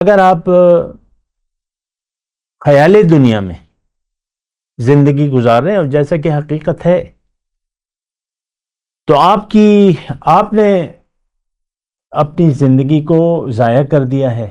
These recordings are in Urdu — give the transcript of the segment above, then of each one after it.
اگر آپ خیالی دنیا میں زندگی گزار رہے ہیں اور جیسا کہ حقیقت ہے تو آپ نے اپنی زندگی کو ضائع کر دیا ہے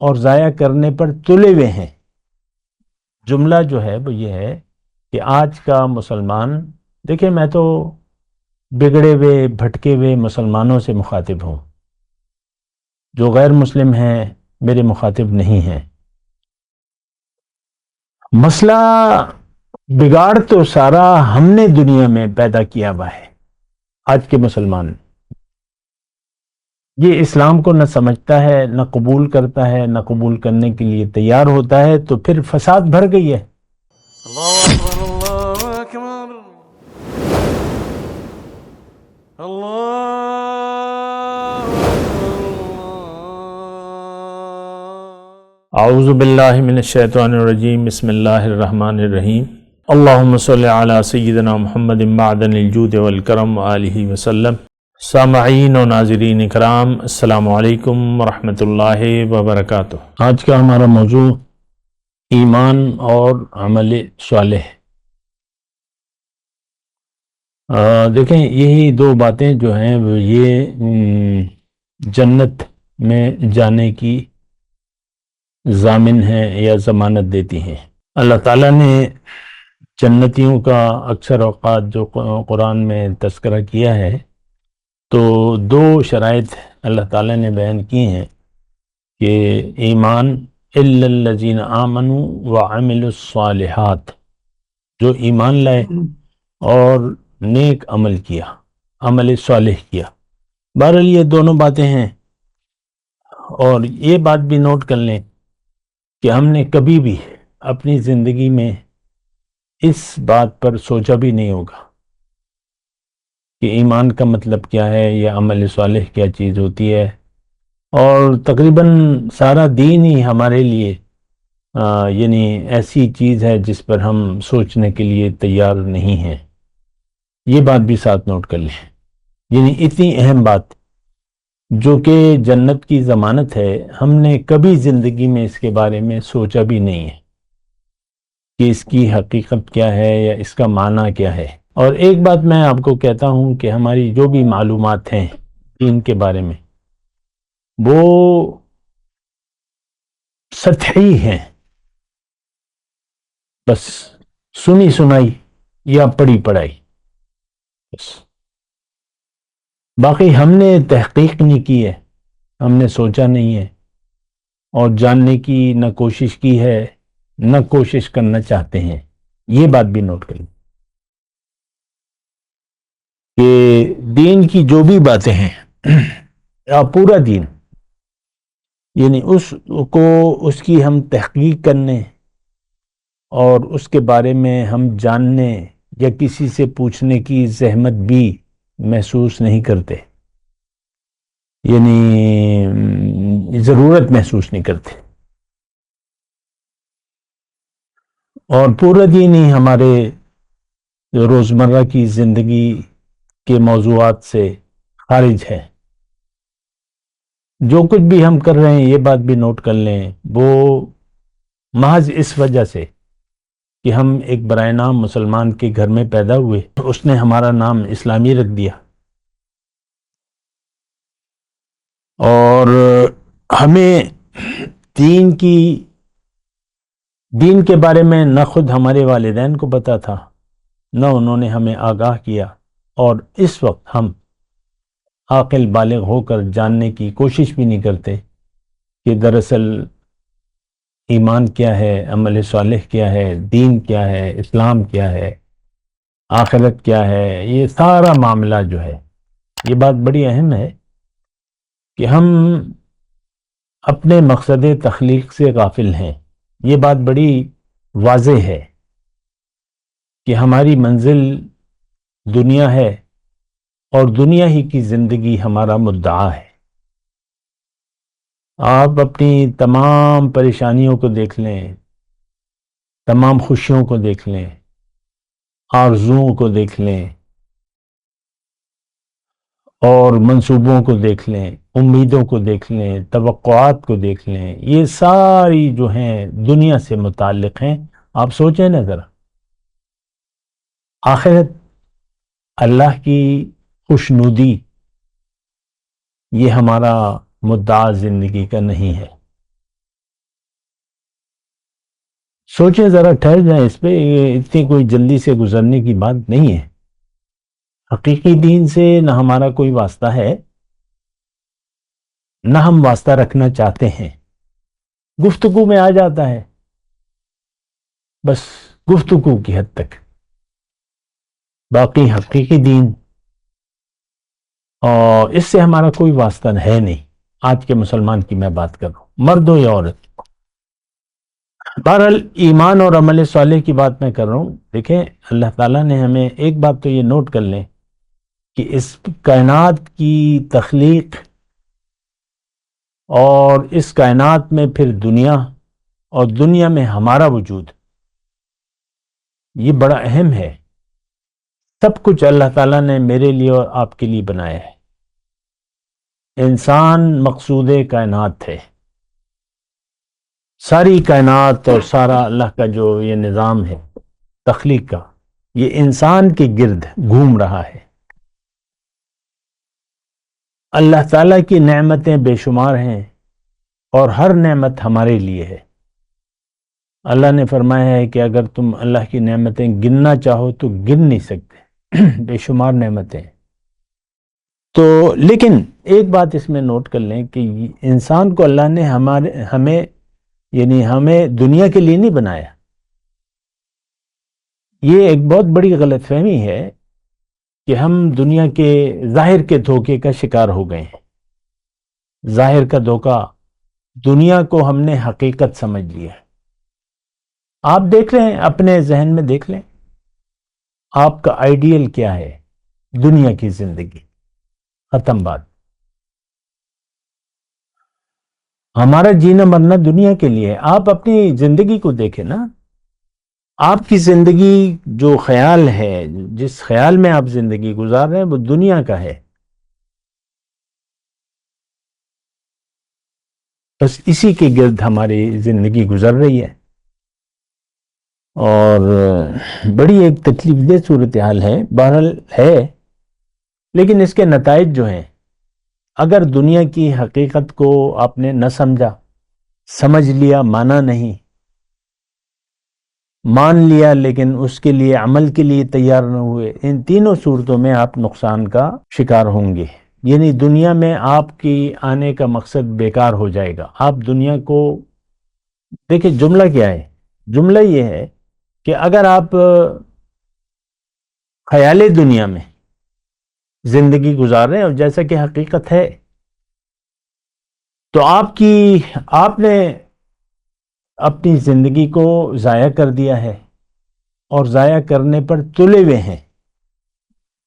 اور ضائع کرنے پر تلے ہوئے ہیں۔ جملہ جو ہے وہ یہ ہے کہ آج کا مسلمان، دیکھیں میں تو بگڑے ہوئے بھٹکے ہوئے مسلمانوں سے مخاطب ہوں، جو غیر مسلم ہیں میرے مخاطب نہیں ہیں۔ مسئلہ بگاڑ تو سارا ہم نے دنیا میں پیدا کیا ہوا ہے۔ آج کے مسلمان یہ اسلام کو نہ سمجھتا ہے، نہ قبول کرتا ہے، نہ قبول کرنے کے لیے تیار ہوتا ہے، تو پھر فساد بھر گئی ہے۔ اللہ اکبر اللہ اکبر اللہ اعوذ باللہ من الشیطان الرجیم، بسم اللہ الرحمن الرحیم۔ اللہم صلی علی سیدنا محمد معدن الجود والکرم وآلہ وسلم۔ سامعین و ناظرین اکرام، السلام علیکم ورحمۃ اللہ وبرکاتہ۔ آج کا ہمارا موضوع ایمان اور عمل صالح۔ دیکھیں یہی دو باتیں جو ہیں وہ یہ جنت میں جانے کی ضامن ہیں یا ضمانت دیتی ہیں۔ اللہ تعالیٰ نے جنتیوں کا اکثر اوقات جو قرآن میں تذکرہ کیا ہے تو دو شرائط اللہ تعالیٰ نے بیان کی ہیں کہ ایمان الا الذین آمنوا وعملوا الصالحات، جو ایمان لائے اور نیک عمل کیا، عمل صالح کیا۔ بہرحال یہ دونوں باتیں ہیں، اور یہ بات بھی نوٹ کر لیں کہ ہم نے کبھی بھی اپنی زندگی میں اس بات پر سوچا بھی نہیں ہوگا کہ ایمان کا مطلب کیا ہے یا عمل صالح کیا چیز ہوتی ہے، اور تقریباً سارا دین ہی ہمارے لیے یعنی ایسی چیز ہے جس پر ہم سوچنے کے لیے تیار نہیں ہیں۔ یہ بات بھی ساتھ نوٹ کر لیں، یعنی اتنی اہم بات جو کہ جنت کی ضمانت ہے، ہم نے کبھی زندگی میں اس کے بارے میں سوچا بھی نہیں ہے کہ اس کی حقیقت کیا ہے یا اس کا معنی کیا ہے۔ اور ایک بات میں آپ کو کہتا ہوں کہ ہماری جو بھی معلومات ہیں دین کے بارے میں وہ سطحی ہیں، بس سنی سنائی یا پڑھی پڑھائی، بس باقی ہم نے تحقیق نہیں کی ہے، ہم نے سوچا نہیں ہے، اور جاننے کی نہ کوشش کی ہے نہ کوشش کرنا چاہتے ہیں۔ یہ بات بھی نوٹ کریں کہ دین کی جو بھی باتیں ہیں یا پورا دین، یعنی اس کی ہم تحقیق کرنے اور اس کے بارے میں ہم جاننے یا کسی سے پوچھنے کی زحمت بھی محسوس نہیں کرتے، یعنی ضرورت محسوس نہیں کرتے، اور پورا دین ہی ہمارے روزمرہ کی زندگی کے موضوعات سے خارج ہے۔ جو کچھ بھی ہم کر رہے ہیں یہ بات بھی نوٹ کر لیں، وہ محض اس وجہ سے کہ ہم ایک برائے نام مسلمان کے گھر میں پیدا ہوئے، اس نے ہمارا نام اسلامی رکھ دیا، اور ہمیں دین کے بارے میں نہ خود ہمارے والدین کو پتا تھا، نہ انہوں نے ہمیں آگاہ کیا، اور اس وقت ہم عاقل بالغ ہو کر جاننے کی کوشش بھی نہیں کرتے کہ دراصل ایمان کیا ہے، عمل صالح کیا ہے، دین کیا ہے، اسلام کیا ہے، آخرت کیا ہے۔ یہ سارا معاملہ جو ہے، یہ بات بڑی اہم ہے کہ ہم اپنے مقصد تخلیق سے غافل ہیں۔ یہ بات بڑی واضح ہے کہ ہماری منزل دنیا ہے، اور دنیا ہی کی زندگی ہمارا مدعا ہے۔ آپ اپنی تمام پریشانیوں کو دیکھ لیں، تمام خوشیوں کو دیکھ لیں، آرزوؤں کو دیکھ لیں، اور منصوبوں کو دیکھ لیں، امیدوں کو دیکھ لیں، توقعات کو دیکھ لیں، یہ ساری جو ہیں دنیا سے متعلق ہیں۔ آپ سوچیں نا ذرا، آخرت، اللہ کی خوشنودی، یہ ہمارا مدعا زندگی کا نہیں ہے۔ سوچیں ذرا، ٹھہر جائیں اس پہ، یہ اتنی کوئی جلدی سے گزرنے کی بات نہیں ہے۔ حقیقی دین سے نہ ہمارا کوئی واسطہ ہے، نہ ہم واسطہ رکھنا چاہتے ہیں۔ گفتگو میں آ جاتا ہے، بس گفتگو کی حد تک، باقی حقیقی دین اور اس سے ہمارا کوئی واسطہ ہے نہیں۔ آج کے مسلمان کی میں بات کر رہا ہوں، مرد ہو یا عورت۔ بہرحال ایمان اور عمل صالح کی بات میں کر رہا ہوں۔ دیکھیں، اللہ تعالیٰ نے ہمیں ایک بات تو یہ نوٹ کر لیں کہ اس کائنات کی تخلیق اور اس کائنات میں پھر دنیا، اور دنیا میں ہمارا وجود، یہ بڑا اہم ہے۔ سب کچھ اللہ تعالیٰ نے میرے لیے اور آپ کے لیے بنایا ہے۔ انسان مقصود کائنات ہے۔ ساری کائنات اور سارا اللہ کا جو یہ نظام ہے تخلیق کا، یہ انسان کے گرد گھوم رہا ہے۔ اللہ تعالیٰ کی نعمتیں بے شمار ہیں، اور ہر نعمت ہمارے لیے ہے۔ اللہ نے فرمایا ہے کہ اگر تم اللہ کی نعمتیں گننا چاہو تو گن نہیں سکتے، بے شمار نعمتیں۔ تو لیکن ایک بات اس میں نوٹ کر لیں کہ انسان کو اللہ نے ہمیں دنیا کے لیے نہیں بنایا۔ یہ ایک بہت بڑی غلط فہمی ہے کہ ہم دنیا کے ظاہر کے دھوکے کا شکار ہو گئے ہیں۔ ظاہر کا دھوکہ، دنیا کو ہم نے حقیقت سمجھ لیا۔ آپ دیکھ لیں، اپنے ذہن میں دیکھ لیں، آپ کا آئیڈیل کیا ہے؟ دنیا کی زندگی، ختم بات۔ ہمارا جینا مرنا دنیا کے لیے۔ آپ اپنی زندگی کو دیکھیں نا، آپ کی زندگی جو خیال ہے، جس خیال میں آپ زندگی گزار رہے ہیں، وہ دنیا کا ہے۔ بس اسی کے گرد ہماری زندگی گزر رہی ہے، اور بڑی ایک تکلیف دہ صورتحال ہے۔ بہرحال ہے، لیکن اس کے نتائج جو ہیں، اگر دنیا کی حقیقت کو آپ نے نہ سمجھا، سمجھ لیا، مانا نہیں، مان لیا لیکن اس کے لیے عمل کے لیے تیار نہ ہوئے، ان تینوں صورتوں میں آپ نقصان کا شکار ہوں گے۔ یعنی دنیا میں آپ کی آنے کا مقصد بیکار ہو جائے گا۔ آپ دنیا کو دیکھیں، جملہ کیا ہے؟ جملہ یہ ہے کہ اگر آپ خیال دنیا میں زندگی گزار رہے ہیں، اور جیسا کہ حقیقت ہے، تو آپ نے اپنی زندگی کو ضائع کر دیا ہے، اور ضائع کرنے پر تلے ہوئے ہیں۔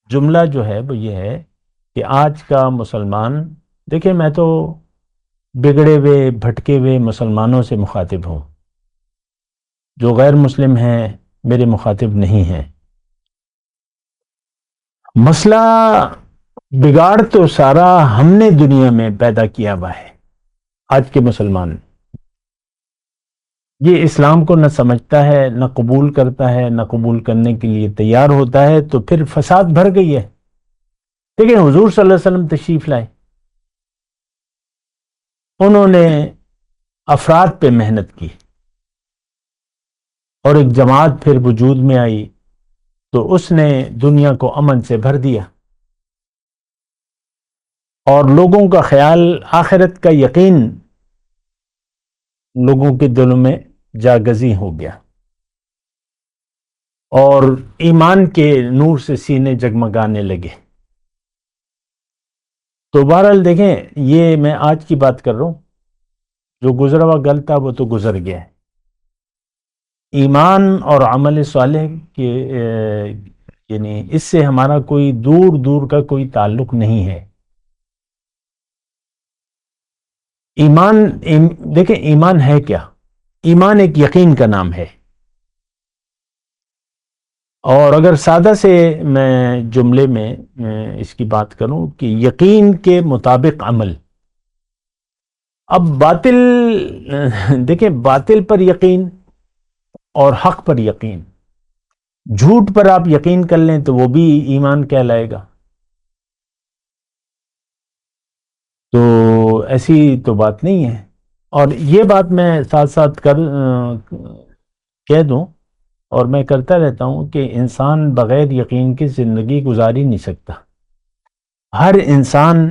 جملہ جو ہے وہ یہ ہے کہ آج کا مسلمان، دیکھیں، میں تو بگڑے ہوئے بھٹکے ہوئے مسلمانوں سے مخاطب ہوں، جو غیر مسلم ہیں میرے مخاطب نہیں ہیں۔ مسئلہ بگاڑ تو سارا ہم نے دنیا میں پیدا کیا ہوا ہے۔ آج کے مسلمان یہ اسلام کو نہ سمجھتا ہے، نہ قبول کرتا ہے، نہ قبول کرنے کے لیے تیار ہوتا ہے، تو پھر فساد بھر گئی ہے۔ دیکھیں، حضور صلی اللہ علیہ وسلم تشریف لائے، انہوں نے افراد پہ محنت کی، اور ایک جماعت پھر وجود میں آئی، تو اس نے دنیا کو امن سے بھر دیا، اور لوگوں کا خیال، آخرت کا یقین لوگوں کے دلوں میں جاگزی ہو گیا، اور ایمان کے نور سے سینے جگمگانے لگے۔ تو بہرحال دیکھیں، یہ میں آج کی بات کر رہا ہوں، جو گزرا ہوا گل تھا وہ تو گزر گیا ہے۔ ایمان اور عمل صالح کے یعنی اس سے ہمارا کوئی دور دور کا کوئی تعلق نہیں ہے۔ ایمان، دیکھیں، ایمان ہے کیا؟ ایمان ایک یقین کا نام ہے، اور اگر سادہ سے میں جملے میں اس کی بات کروں کہ یقین کے مطابق عمل، اب باطل، دیکھیں باطل پر یقین اور حق پر یقین، جھوٹ پر آپ یقین کر لیں تو وہ بھی ایمان کہلائے گا. تو ایسی تو بات نہیں ہے. اور یہ بات میں ساتھ ساتھ کہہ دوں، اور میں کرتا رہتا ہوں کہ انسان بغیر یقین کی زندگی گزار ہی نہیں سکتا. ہر انسان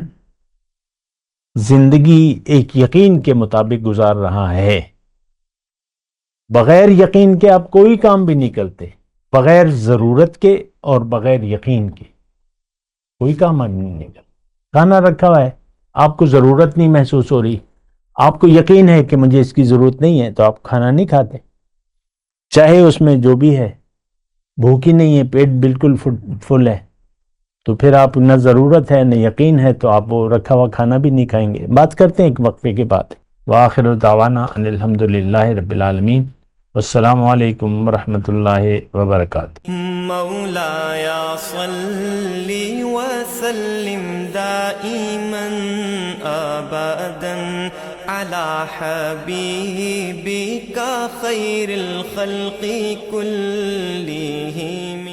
زندگی ایک یقین کے مطابق گزار رہا ہے. بغیر یقین کے آپ کوئی کام بھی نہیں کرتے، بغیر ضرورت کے اور بغیر یقین کے کوئی کام آپ نہیں کرتے. کھانا رکھا ہوا ہے، آپ کو ضرورت نہیں محسوس ہو رہی، آپ کو یقین ہے کہ مجھے اس کی ضرورت نہیں ہے، تو آپ کھانا نہیں کھاتے، چاہے اس میں جو بھی ہے. بھوک ہی نہیں ہے، پیٹ بالکل فل ہے، تو پھر آپ نہ ضرورت ہے نہ یقین ہے، تو آپ وہ رکھا ہوا کھانا بھی نہیں کھائیں گے. بات کرتے ہیں ایک وقفے کے بعد. وآخر دعوانا ان الحمد للہ رب العالمین. والسلام علیکم ورحمۃ اللہ وبرکاتہ. مولایا صلی وسلم دائما ابدا على حبيبك خير الخلق كلهم.